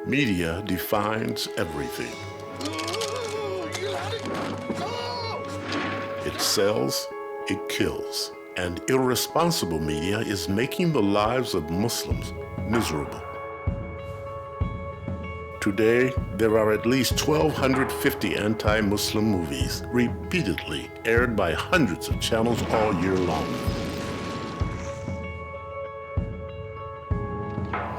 Media defines everything. It sells, it kills, and irresponsible media is making the lives of Muslims miserable. Today, there are at least 1,250 anti-Muslim movies repeatedly aired by hundreds of channels all year long.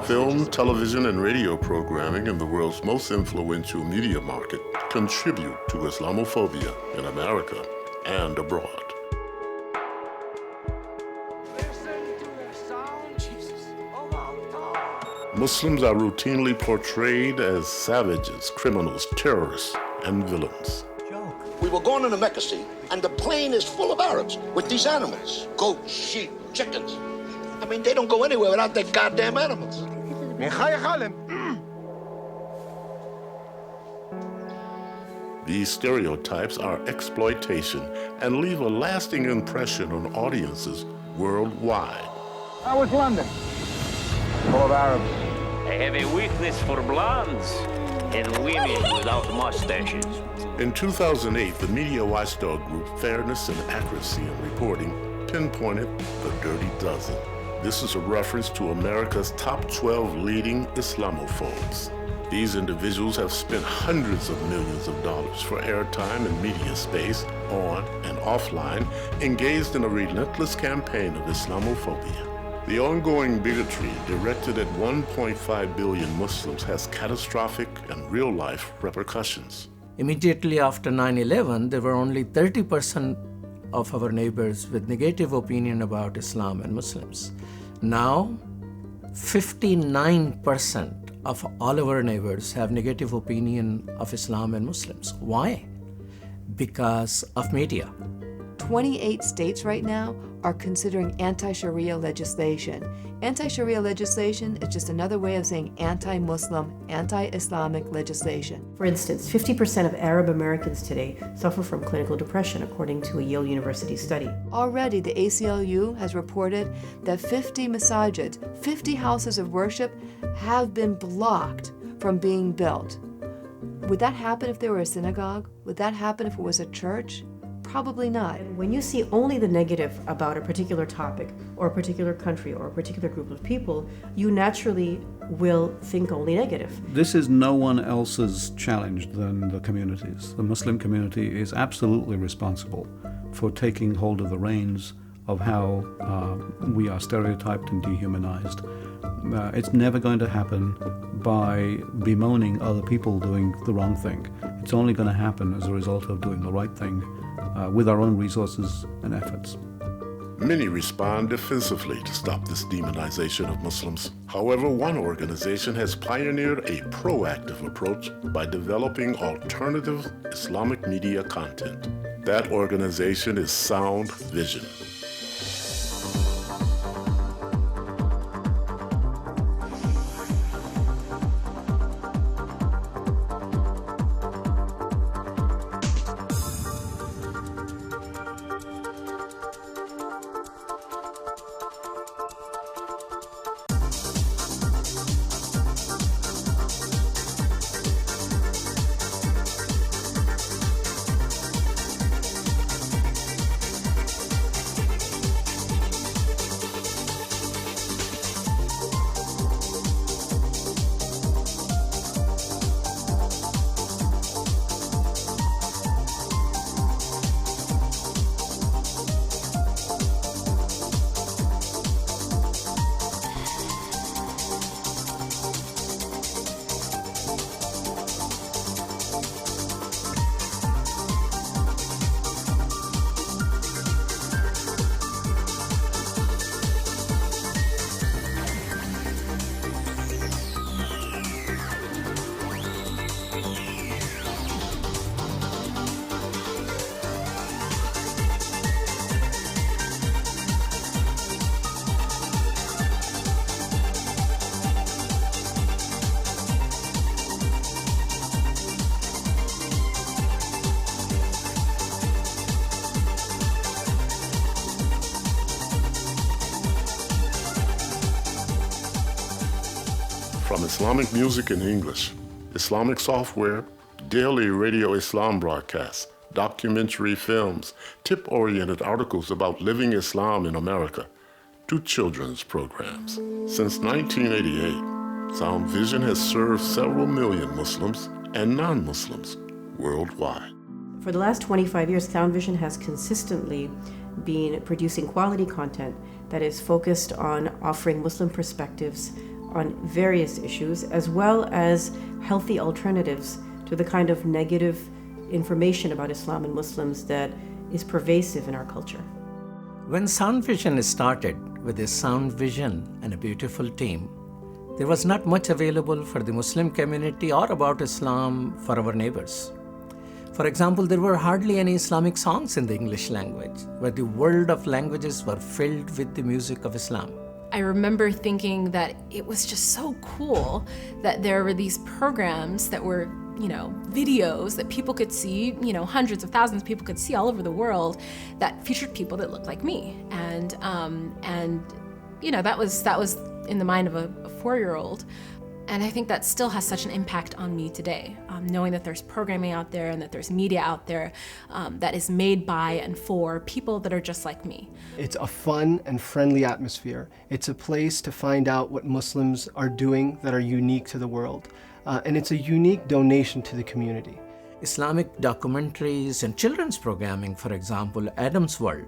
Film, television, and radio programming in the world's most influential media market contribute to Islamophobia in America and abroad. Muslims are routinely portrayed as savages, criminals, terrorists, and villains. We were going on a Mecca scene, and the plane is full of Arabs with these animals. Goats, sheep, chickens. I mean, they don't go anywhere without their goddamn animals. These stereotypes are exploitation and leave a lasting impression on audiences worldwide. How was London? Full of Arabs. I have a weakness for blondes and women without mustaches. In 2008, the media watchdog group Fairness and Accuracy in Reporting pinpointed the Dirty Dozen. This is a reference to America's top 12 leading Islamophobes. These individuals have spent hundreds of millions of dollars for airtime and media space, on and offline, engaged in a relentless campaign of Islamophobia. The ongoing bigotry directed at 1.5 billion Muslims has catastrophic and real-life repercussions. Immediately after 9/11, there were only 30% of our neighbors with negative opinion about Islam and Muslims. Now, 59% of all our neighbors have negative opinion of Islam and Muslims. Why? Because of media. 28 states right now are considering anti-Sharia legislation. Anti-Sharia legislation is just another way of saying anti-Muslim, anti-Islamic legislation. For instance, 50% of Arab Americans today suffer from clinical depression, according to a Yale University study. Already, the ACLU has reported that 50 masajids, 50 houses of worship, have been blocked from being built. Would that happen if there were a synagogue? Would that happen if it was a church? Probably not. When you see only the negative about a particular topic or a particular country or a particular group of people, you naturally will think only negative. This is no one else's challenge than the communities. The Muslim community is absolutely responsible for taking hold of the reins of how we are stereotyped and dehumanized. It's never going to happen by bemoaning other people doing the wrong thing. It's only going to happen as a result of doing the right thing with our own resources and efforts. Many respond defensively to stop this demonization of Muslims. However, one organization has pioneered a proactive approach by developing alternative Islamic media content. That organization is Sound Vision. From Islamic music in English, Islamic software, daily Radio Islam broadcasts, documentary films, tip-oriented articles about living Islam in America, to children's programs. Since 1988, Sound Vision has served several million Muslims and non-Muslims worldwide. For the last 25 years, Sound Vision has consistently been producing quality content that is focused on offering Muslim perspectives on various issues, as well as healthy alternatives to the kind of negative information about Islam and Muslims that is pervasive in our culture. When Sound Vision started with a Sound Vision and a beautiful team, there was not much available for the Muslim community or about Islam for our neighbors. For example, there were hardly any Islamic songs in the English language, where the world of languages were filled with the music of Islam. I remember thinking that it was just so cool that there were these programs that were, videos that people could see, hundreds of thousands of people could see all over the world that featured people that looked like me. And that was in the mind of a 4-year-old. And I think that still has such an impact on me today, knowing that there's programming out there and that there's media out there that is made by and for people that are just like me. It's a fun and friendly atmosphere. It's a place to find out what Muslims are doing that are unique to the world. And it's a unique donation to the community. Islamic documentaries and children's programming, for example, Adam's World.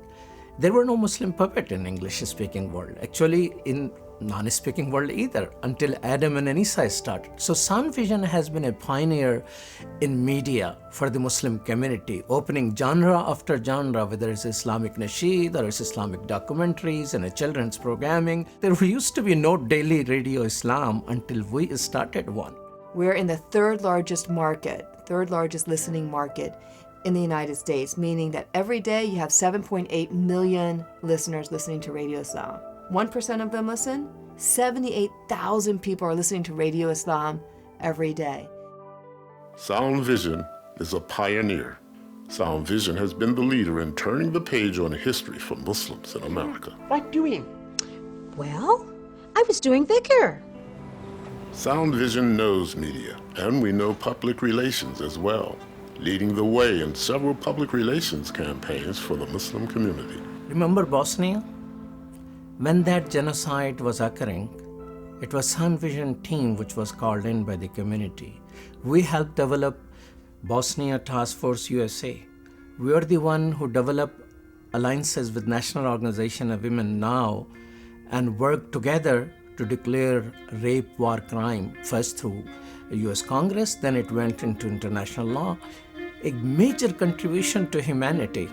There were no Muslim puppet in English-speaking world. Actually, in non-speaking world either, until Adam and Anisa started. So Sound Vision has been a pioneer in media for the Muslim community, opening genre after genre, whether it's Islamic nasheed or it's Islamic documentaries and a children's programming. There used to be no daily Radio Islam until we started one. We're in the third largest listening market in the United States, meaning that every day you have 7.8 million listeners listening to Radio Islam. 1% of them listen. 78,000 people are listening to Radio Islam every day. Sound Vision is a pioneer. Sound Vision has been the leader in turning the page on history for Muslims in America. What doing? Well, I was doing dhikr. Sound Vision knows media, and we know public relations as well, leading the way in several public relations campaigns for the Muslim community. Remember Bosnia? When that genocide was occurring, it was Sound Vision team which was called in by the community. We helped develop Bosnia Task Force USA. We are the one who developed alliances with National Organization of Women Now and worked together to declare rape war crime, first through US Congress, then it went into international law. A major contribution to humanity,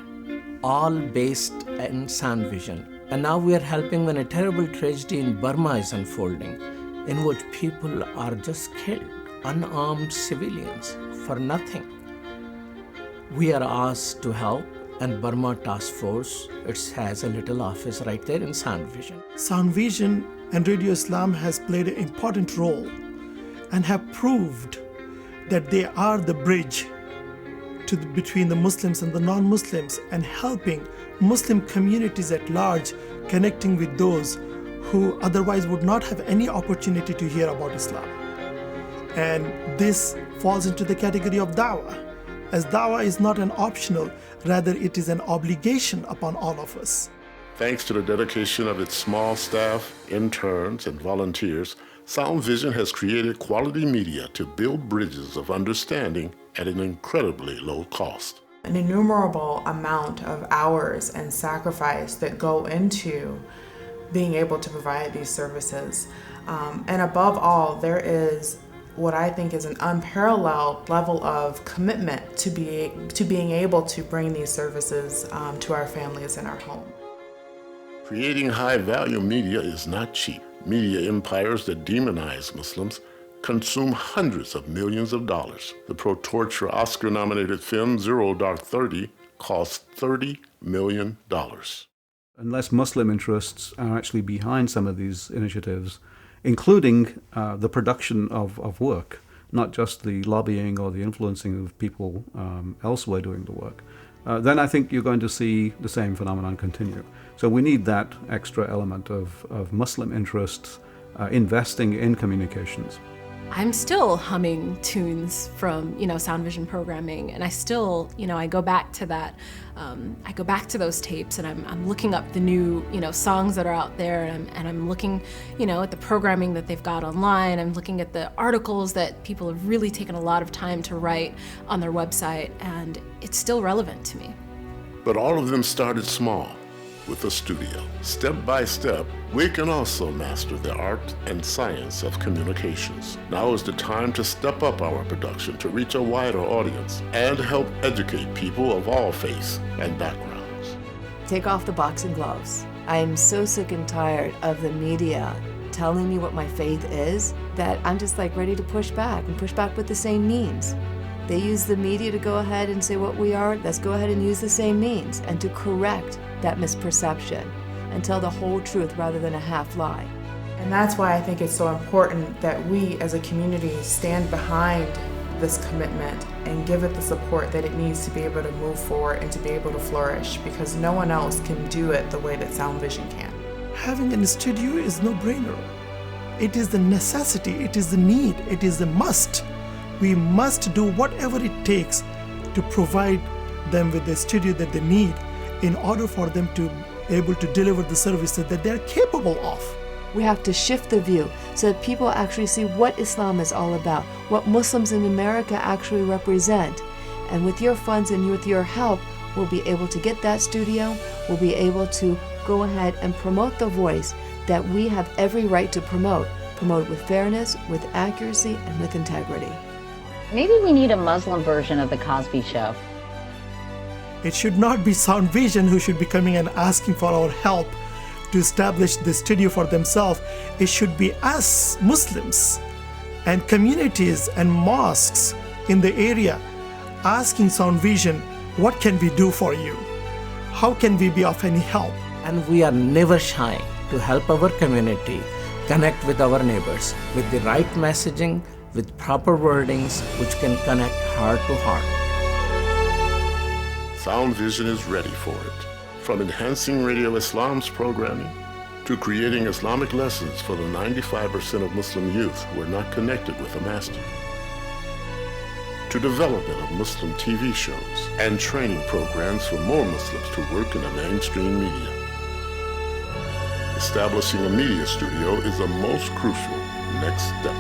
all based in Sound Vision. And now we are helping when a terrible tragedy in Burma is unfolding, in which people are just killed, unarmed civilians, for nothing. We are asked to help, and Burma Task Force, it has a little office right there in Sound Vision. Sound Vision and Radio Islam has played an important role and have proved that they are the bridge between the Muslims and the non-Muslims, and helping Muslim communities at large, connecting with those who otherwise would not have any opportunity to hear about Islam. And this falls into the category of da'wah, as da'wah is not an optional, rather it is an obligation upon all of us. Thanks to the dedication of its small staff, interns, and volunteers, Sound Vision has created quality media to build bridges of understanding at an incredibly low cost. An innumerable amount of hours and sacrifice that go into being able to provide these services. And above all, there is what I think is an unparalleled level of commitment to being able to bring these services to our families and our home. Creating high-value media is not cheap. Media empires that demonize Muslims consume hundreds of millions of dollars. The pro-torture Oscar-nominated film Zero Dark 30 cost $30 million. Unless Muslim interests are actually behind some of these initiatives, including the production of work, not just the lobbying or the influencing of people elsewhere doing the work, then I think you're going to see the same phenomenon continue. So we need that extra element of Muslim interests investing in communications. I'm still humming tunes from, Sound Vision programming, and I still, I go back to that. I go back to those tapes, and I'm looking up the new, songs that are out there, and I'm looking, at the programming that they've got online. I'm looking at the articles that people have really taken a lot of time to write on their website, and it's still relevant to me. But all of them started small, with a studio. Step by step, we can also master the art and science of communications. Now is the time to step up our production to reach a wider audience and help educate people of all faiths and backgrounds. Take off the boxing gloves. I am so sick and tired of the media telling me what my faith is that I'm just ready to push back and push back with the same means. They use the media to go ahead and say what we are. Let's go ahead and use the same means and to correct that misperception and tell the whole truth rather than a half lie. And that's why I think it's so important that we as a community stand behind this commitment and give it the support that it needs to be able to move forward and to be able to flourish, because no one else can do it the way that Sound Vision can. Having a studio is no brainer. It is the necessity, it is the need, it is the must. We must do whatever it takes to provide them with the studio that they need in order for them to be able to deliver the services that they're capable of. We have to shift the view so that people actually see what Islam is all about, what Muslims in America actually represent. And with your funds and with your help, we'll be able to get that studio, we'll be able to go ahead and promote the voice that we have every right to promote it with fairness, with accuracy, and with integrity. Maybe we need a Muslim version of The Cosby Show. It should not be Sound Vision who should be coming and asking for our help to establish the studio for themselves. It should be us Muslims and communities and mosques in the area asking Sound Vision, what can we do for you? How can we be of any help? And we are never shy to help our community connect with our neighbors with the right messaging, with proper wordings which can connect heart to heart. Sound Vision is ready for it. From enhancing Radio Islam's programming to creating Islamic lessons for the 95% of Muslim youth who are not connected with a master, to development of Muslim TV shows and training programs for more Muslims to work in the mainstream media. Establishing a media studio is the most crucial next step.